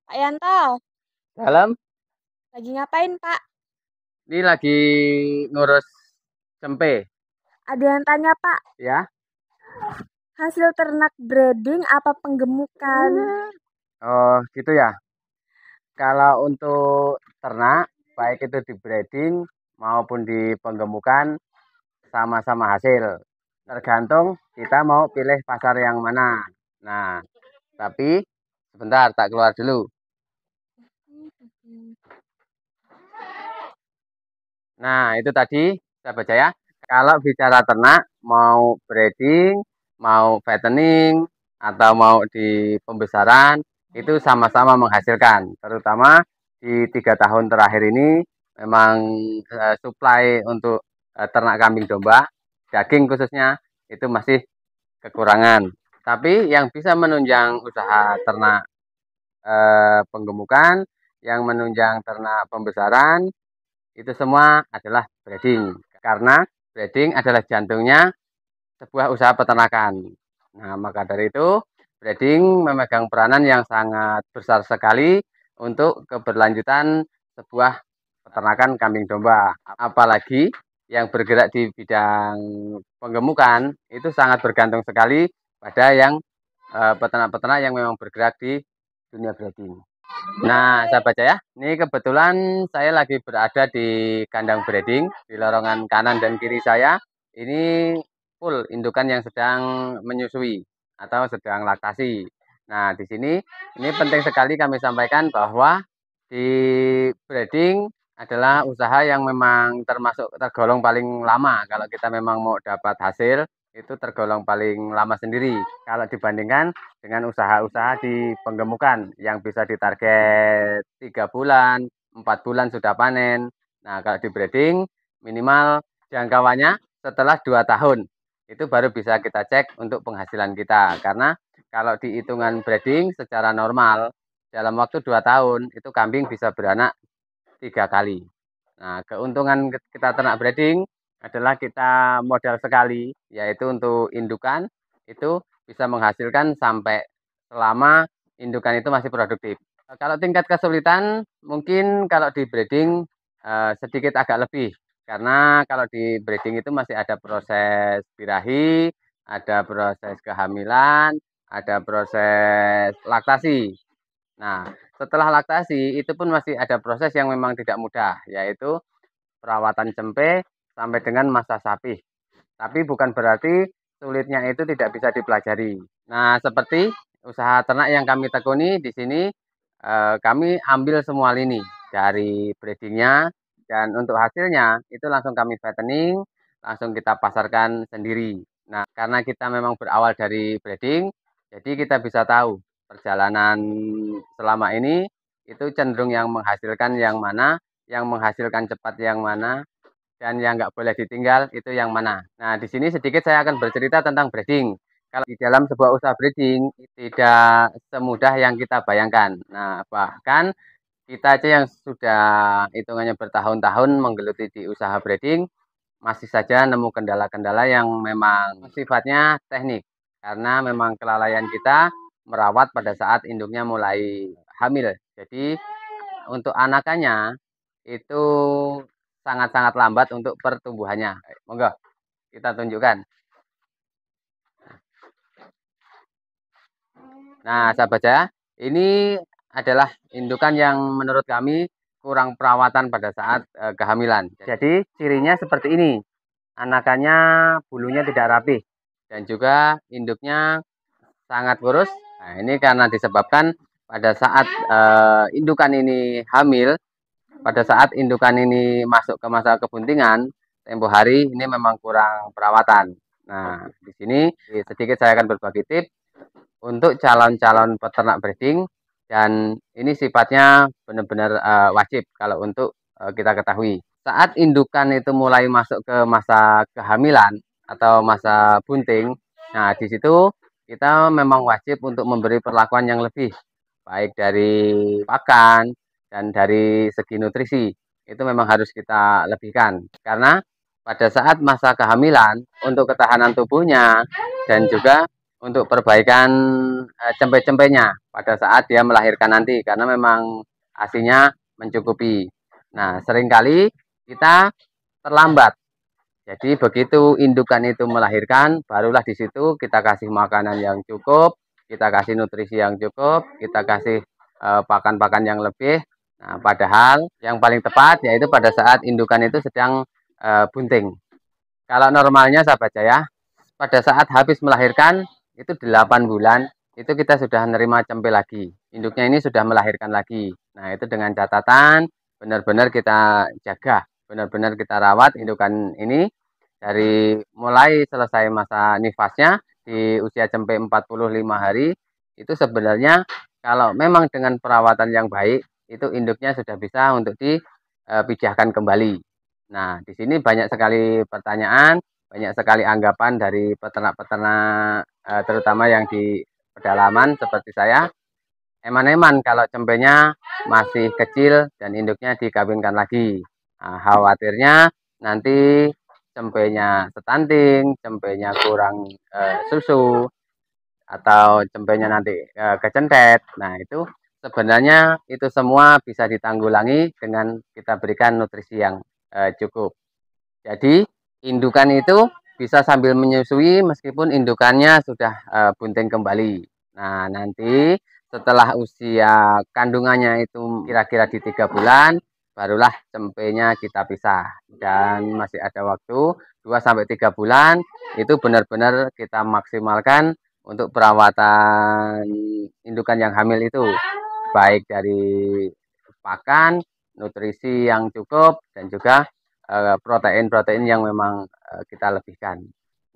Pak Yanto, Dalam, lagi ngapain Pak? ini lagi ngurus cempe, Ada yang tanya Pak, ya. hasil ternak breeding apa penggemukan? Oh, gitu ya. Kalau untuk ternak, baik itu di breeding maupun di penggemukan, sama-sama hasil. Tergantung kita mau pilih pasar yang mana. Nah, tapi sebentar, tak keluar dulu. Nah, itu tadi saya baca ya. Kalau bicara ternak, mau breeding, mau fattening, atau mau di pembesaran, itu sama-sama menghasilkan. Terutama di 3 tahun terakhir ini, memang supply untuk ternak kambing domba, daging khususnya, itu masih kekurangan. Tapi yang bisa menunjang usaha ternak penggemukan, yang menunjang ternak pembesaran, itu semua adalah breeding. Karena breeding adalah jantungnya sebuah usaha peternakan. Nah, maka dari itu, breeding memegang peranan yang sangat besar sekali untuk keberlanjutan sebuah peternakan kambing domba. Apalagi yang bergerak di bidang penggemukan, itu sangat bergantung sekali pada yang peternak-peternak yang memang bergerak di dunia breeding. Nah, saya baca ya. Ini kebetulan saya lagi berada di kandang breeding di lorongan kanan dan kiri saya. Ini full indukan yang sedang menyusui atau sedang laktasi. Nah, di sini ini penting sekali kami sampaikan bahwa di breeding adalah usaha yang memang termasuk tergolong paling lama. Kalau kita memang mau dapat hasil, itu tergolong paling lama sendiri. Kalau dibandingkan dengan usaha-usaha di penggemukan yang bisa ditarget 3 bulan, 4 bulan sudah panen. Nah, kalau di breeding minimal jangkauannya setelah 2 tahun itu baru bisa kita cek untuk penghasilan kita. Karena kalau di hitungan breeding secara normal dalam waktu 2 tahun itu kambing bisa beranak 3 kali. Nah, keuntungan kita ternak breeding adalah kita modal sekali, yaitu untuk indukan itu bisa menghasilkan sampai selama indukan itu masih produktif. Kalau tingkat kesulitan mungkin kalau di breeding sedikit agak lebih, karena kalau di breeding itu masih ada proses birahi, ada proses kehamilan, ada proses laktasi. Nah, setelah laktasi itu pun masih ada proses yang memang tidak mudah, yaitu perawatan cempe sampai dengan masa sapi. Tapi bukan berarti sulitnya itu tidak bisa dipelajari. Nah, seperti usaha ternak yang kami tekuni di sini, kami ambil semua lini dari breedingnya, dan untuk hasilnya itu langsung kami fattening, langsung kita pasarkan sendiri. Nah, karena kita memang berawal dari breeding, jadi kita bisa tahu perjalanan selama ini itu cenderung yang menghasilkan yang mana, yang menghasilkan cepat yang mana, dan yang nggak boleh ditinggal itu yang mana. Nah, di sini sedikit saya akan bercerita tentang breeding. Kalau di dalam sebuah usaha breeding tidak semudah yang kita bayangkan. Nah, bahkan kita aja yang sudah hitungannya bertahun-tahun menggeluti di usaha breeding masih saja nemu kendala-kendala yang memang sifatnya teknik. Karena memang kelalaian kita merawat pada saat induknya mulai hamil. Jadi untuk anakannya itu sangat-sangat lambat untuk pertumbuhannya. Monggo kita tunjukkan. Nah, sahabat saya, ini adalah indukan yang menurut kami kurang perawatan pada saat kehamilan. Jadi cirinya seperti ini. Anakannya bulunya tidak rapi dan juga induknya sangat kurus. Nah, ini karena disebabkan pada saat indukan ini hamil, pada saat indukan ini masuk ke masa kebuntingan, tempo hari ini memang kurang perawatan. Nah, di sini sedikit saya akan berbagi tips untuk calon-calon peternak breeding, dan ini sifatnya benar-benar wajib kalau untuk kita ketahui. Saat indukan itu mulai masuk ke masa kehamilan atau masa bunting, nah di situ kita memang wajib untuk memberi perlakuan yang lebih baik dari pakan dan dari segi nutrisi. Itu memang harus kita lebihkan karena pada saat masa kehamilan untuk ketahanan tubuhnya dan juga untuk perbaikan cempe-cempenya pada saat dia melahirkan nanti, karena memang ASINY-nya mencukupi. Nah, seringkali kita terlambat. Jadi begitu indukan itu melahirkan, barulah di situ kita kasih makanan yang cukup, kita kasih nutrisi yang cukup, kita kasih pakan-pakan yang lebih. Nah, padahal yang paling tepat yaitu pada saat indukan itu sedang bunting. Kalau normalnya sahabat saya, pada saat habis melahirkan itu 8 bulan, itu kita sudah menerima cempe lagi. Induknya ini sudah melahirkan lagi. Nah, itu dengan catatan benar-benar kita jaga, benar-benar kita rawat indukan ini dari mulai selesai masa nifasnya di usia cempe 45 hari. Itu sebenarnya kalau memang dengan perawatan yang baik, itu induknya sudah bisa untuk dipijahkan kembali. Nah, di sini banyak sekali pertanyaan, banyak sekali anggapan dari peternak-peternak terutama yang di pedalaman seperti saya. Eman-eman kalau cempenya masih kecil dan induknya dikawinkan lagi. Nah, khawatirnya nanti cempenya stunting, cempenya kurang susu, atau cempenya nanti kecentet. Nah, itu sebenarnya itu semua bisa ditanggulangi dengan kita berikan nutrisi yang cukup. Jadi indukan itu bisa sambil menyusui meskipun indukannya sudah bunting kembali. Nah, nanti setelah usia kandungannya itu kira-kira di 3 bulan, barulah cempenya kita pisah. Dan masih ada waktu 2 sampai 3 bulan, itu benar-benar kita maksimalkan untuk perawatan indukan yang hamil itu. Baik dari pakan, nutrisi yang cukup, dan juga protein-protein yang memang kita lebihkan.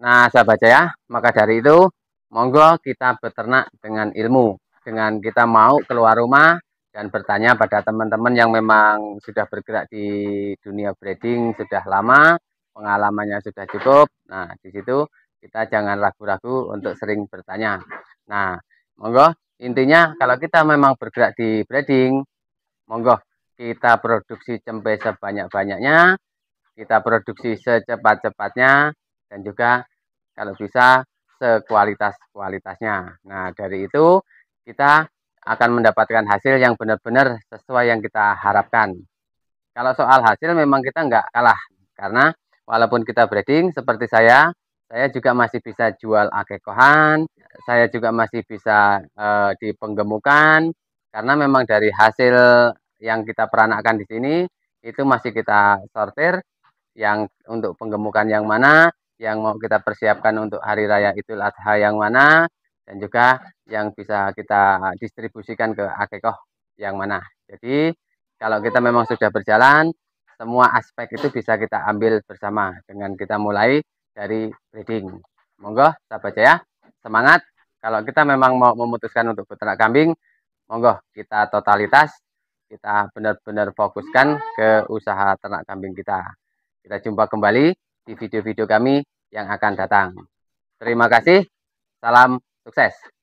Nah, sahabat saya, maka dari itu, monggo kita beternak dengan ilmu. Dengan kita mau keluar rumah dan bertanya pada teman-teman yang memang sudah bergerak di dunia breeding sudah lama, pengalamannya sudah cukup. Nah, di situ kita jangan ragu-ragu untuk sering bertanya. Nah, monggo intinya kalau kita memang bergerak di breeding, monggo kita produksi cempe sebanyak-banyaknya, kita produksi secepat-cepatnya, dan juga kalau bisa sekualitas-kualitasnya. Nah, dari itu kita akan mendapatkan hasil yang benar-benar sesuai yang kita harapkan. Kalau soal hasil memang kita nggak kalah, karena walaupun kita breeding seperti saya juga masih bisa jual akekohan, saya juga masih bisa di penggemukan, karena memang dari hasil yang kita peranakkan di sini itu masih kita sortir yang untuk penggemukan yang mana, yang mau kita persiapkan untuk hari raya Idul Adha yang mana, dan juga yang bisa kita distribusikan ke akekoh yang mana. Jadi kalau kita memang sudah berjalan, semua aspek itu bisa kita ambil bersama dengan kita mulai dari breeding. Monggo sahabat saya, semangat. Kalau kita memang mau memutuskan untuk beternak kambing, monggo kita totalitas, kita benar-benar fokuskan ke usaha ternak kambing kita. Kita jumpa kembali di video-video kami yang akan datang. Terima kasih, salam sukses.